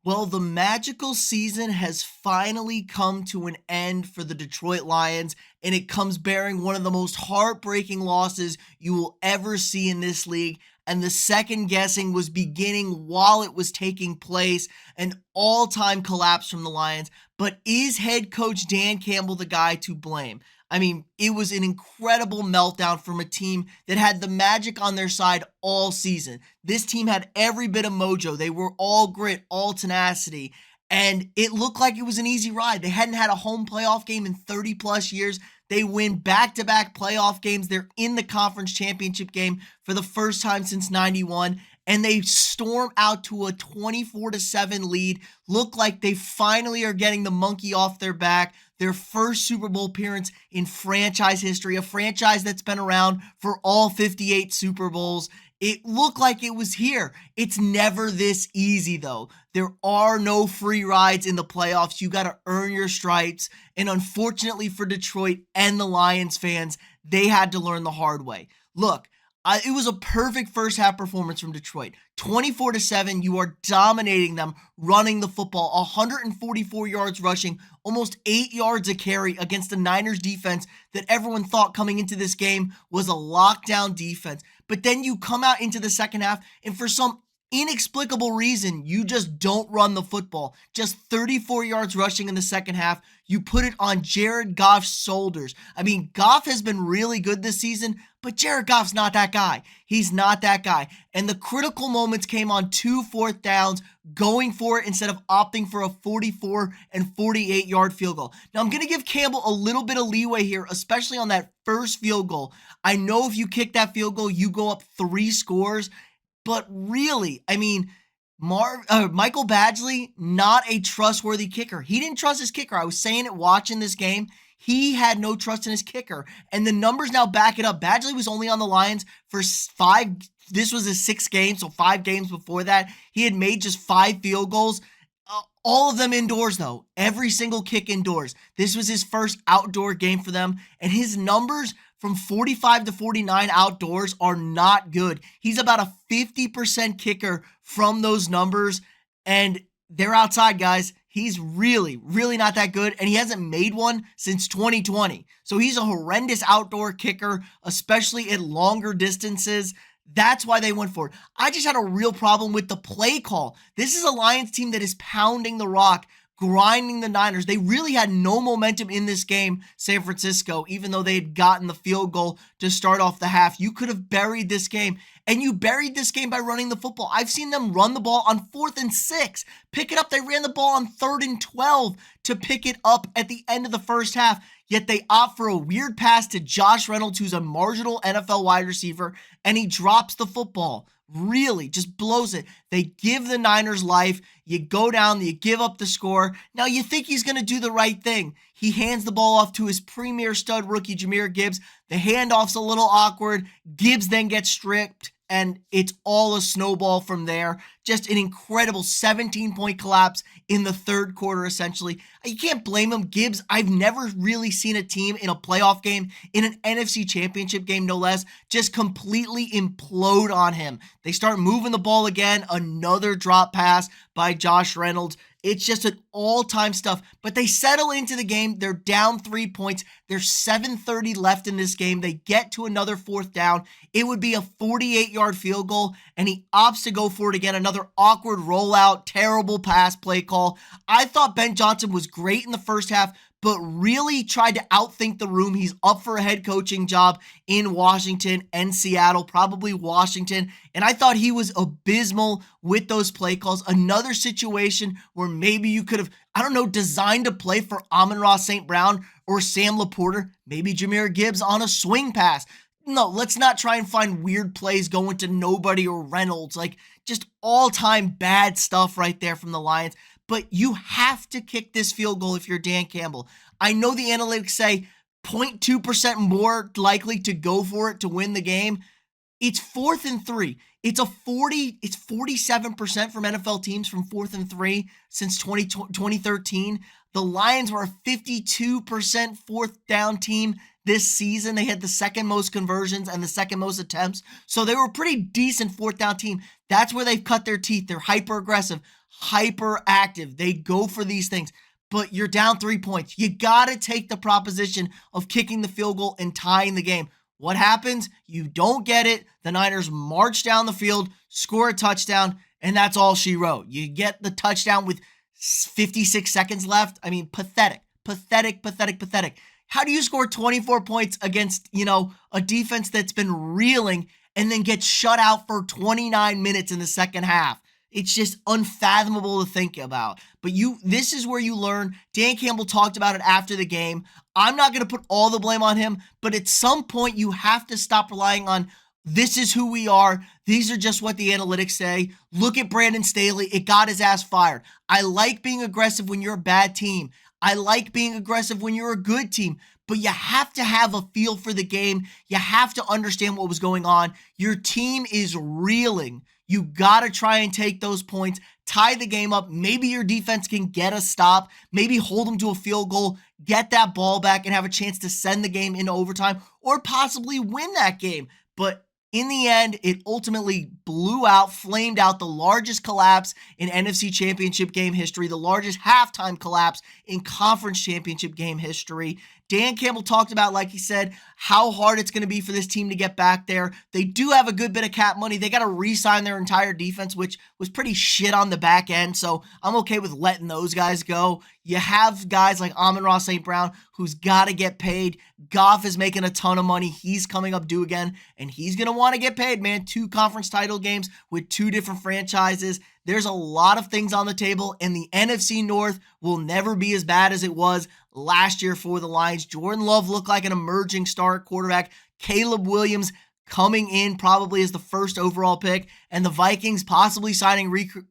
Well, the magical season has finally come to an end for the Detroit Lions, and it comes bearing one of the most heartbreaking losses you will ever see in this league. And the second guessing was beginning while it was taking place, an all time collapse from the Lions. But is head coach Dan Campbell the guy to blame? I mean, it was an incredible meltdown from a team that had the magic on their side all season. This team had every bit of mojo. They were all grit, all tenacity, and it looked like it was an easy ride. They hadn't had a home playoff game in 30 plus years. They win back-to-back playoff games. They're in the conference championship game for the first time since 91, and they storm out to a 24-7 lead. Look like they finally are getting the monkey off their back. Their first Super Bowl appearance in franchise history, a franchise that's been around for all 58 Super Bowls. It looked like it was here. It's never this easy, though. There are no free rides in the playoffs. You got to earn your stripes. And unfortunately for Detroit and the Lions fans, they had to learn the hard way. Look, it was a perfect first half performance from Detroit. 24-7, you are dominating them, running the football, 144 yards rushing, almost 8 yards a carry against the Niners defense that everyone thought coming into this game was a lockdown defense. But then you come out into the second half, and for some inexplicable reason, you just don't run the football. Just 34 yards rushing in the second half. You put it on Jared Goff's shoulders. I mean, Goff has been really good this season, but Jared Goff's not that guy. He's not that guy. And the critical moments came on 2 fourth downs, going for it instead of opting for a 44 and 48 yard field goal. Now, I'm going to give Campbell a little bit of leeway here, especially on that first field goal. I know if you kick that field goal, you go up 3 scores. But really, I mean, Michael Badgley, not a trustworthy kicker. He didn't trust his kicker. I was saying it watching this game. He had no trust in his kicker. And the numbers now back it up. Badgley was only on the Lions for 5. This was his 6th game, so 5 games before that. He had made just 5 field goals. All of them indoors, though. Every single kick indoors. This was his first outdoor game for them. And his numbers from 45 to 49 outdoors are not good. He's about a 50% kicker from those numbers. And they're outside, guys. He's really, really not that good. And he hasn't made one since 2020. So he's a horrendous outdoor kicker, especially at longer distances. That's why they went for it. I just had a real problem with the play call. This is a Lions team that is pounding the rock, grinding the Niners. They really had no momentum in this game, San Francisco, even though they had gotten the field goal to start off the half. You could have buried this game, and you buried this game by running the football. I've seen them run the ball on 4th and 6. Pick it up. They ran the ball on 3rd and 12 to pick it up at the end of the first half. Yet they opt for a weird pass to Josh Reynolds, who's a marginal NFL wide receiver, and he drops the football. Really, just blows it. They give the Niners life. You go down, you give up the score. Now you think he's going to do the right thing. He hands the ball off to his premier stud rookie, Jahmyr Gibbs. The handoff's a little awkward. Gibbs then gets stripped, and it's all a snowball from there. Just an incredible 17-point collapse in the third quarter, essentially. You can't blame him. Gibbs, I've never really seen a team in a playoff game, in an NFC championship game, no less, just completely implode on him. They start moving the ball again. Another drop pass by Josh Reynolds. It's just an all-time stuff. But they settle into the game. They're down 3 points. There's 7:30 left in this game. They get to another 4th down. It would be a 48-yard field goal, and he opts to go for it again. Another awkward rollout, terrible pass play call. I thought Ben Johnson was great in the first half, but really tried to outthink the room. He's up for a head coaching job in Washington and Seattle, probably Washington. And I thought he was abysmal with those play calls. Another situation where maybe you could have, designed a play for Amon-Ra St. Brown or Sam Laporta, maybe Jahmyr Gibbs on a swing pass. No, let's not try and find weird plays going to nobody or Reynolds. Like, just all-time bad stuff right there from the Lions. But you have to kick this field goal if you're Dan Campbell. I know the analytics say 0.2% more likely to go for it to win the game. It's 4th and 3. It's 47% from NFL teams from 4th and 3 since 2013. The Lions were a 52% 4th down team this season. They had the second most conversions and the second most attempts. So they were a pretty decent 4th down team. That's where they've cut their teeth. They're hyper aggressive. hyperactive. They go for these things. But you're down 3 points. You got to take the proposition of kicking the field goal and tying the game. What happens? You don't get it. The Niners march down the field, score a touchdown, and that's all she wrote. You get the touchdown with 56 seconds left. I mean, pathetic. How do you score 24 points against, a defense that's been reeling and then get shut out for 29 minutes in the second half? It's just unfathomable to think about. But this is where you learn. Dan Campbell talked about it after the game. I'm not going to put all the blame on him, but at some point you have to stop relying on this is who we are. These are just what the analytics say. Look at Brandon Staley. It got his ass fired. I like being aggressive when you're a bad team. I like being aggressive when you're a good team. But you have to have a feel for the game. You have to understand what was going on. Your team is reeling. You got to try and take those points, tie the game up. Maybe your defense can get a stop, maybe hold them to a field goal, get that ball back and have a chance to send the game into overtime or possibly win that game. But in the end, it ultimately flamed out the largest collapse in NFC Championship game history, the largest halftime collapse in Conference Championship game history. Dan Campbell talked about, like he said, how hard it's going to be for this team to get back there. They do have a good bit of cap money. They got to re-sign their entire defense, which was pretty shit on the back end, so I'm okay with letting those guys go. You have guys like Amon-Ra St. Brown, who's got to get paid. Goff is making a ton of money. He's coming up due again, and he's going to want to get paid, man. 2 conference title games with 2 different franchises. There's a lot of things on the table, and the NFC North will never be as bad as it was last year for the Lions. Jordan Love looked like an emerging star at quarterback. Caleb Williams coming in probably as the first overall pick, and the Vikings possibly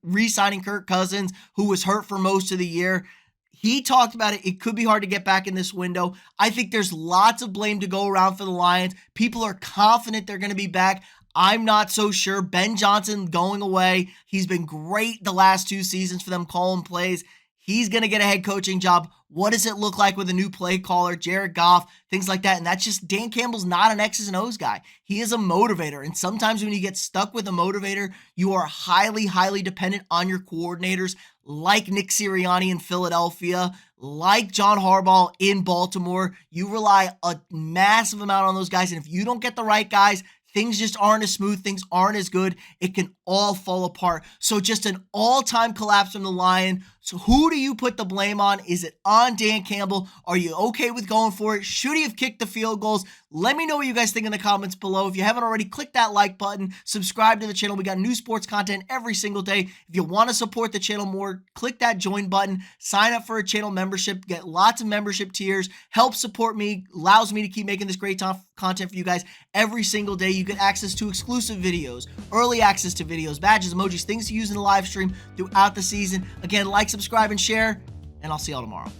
re-signing Kirk Cousins, who was hurt for most of the year. He talked about it. It could be hard to get back in this window. I think there's lots of blame to go around for the Lions. People are confident they're going to be back. I'm not so sure. Ben Johnson going away. He's been great the last 2 seasons for them calling plays. He's going to get a head coaching job. What does it look like with a new play caller, Jared Goff, things like that? And that's just, Dan Campbell's not an X's and O's guy. He is a motivator. And sometimes when you get stuck with a motivator, you are highly, highly dependent on your coordinators, like Nick Sirianni in Philadelphia, like John Harbaugh in Baltimore. You rely a massive amount on those guys. And if you don't get the right guys, things just aren't as smooth. Things aren't as good. It can all fall apart. So just an all-time collapse from the Lions. So who do you put the blame on? Is it on Dan Campbell? Are you okay with going for it? Should he have kicked the field goals? Let me know what you guys think in the comments below. If you haven't already, click that like button. Subscribe to the channel. We got new sports content every single day. If you want to support the channel more, click that join button. Sign up for a channel membership. Get lots of membership tiers. Help support me. Allows me to keep making this great content for you guys every single day. You get access to exclusive videos, early access to videos, badges, emojis, things to use in the live stream throughout the season. Again, like, subscribe, and share, and I'll see y'all tomorrow.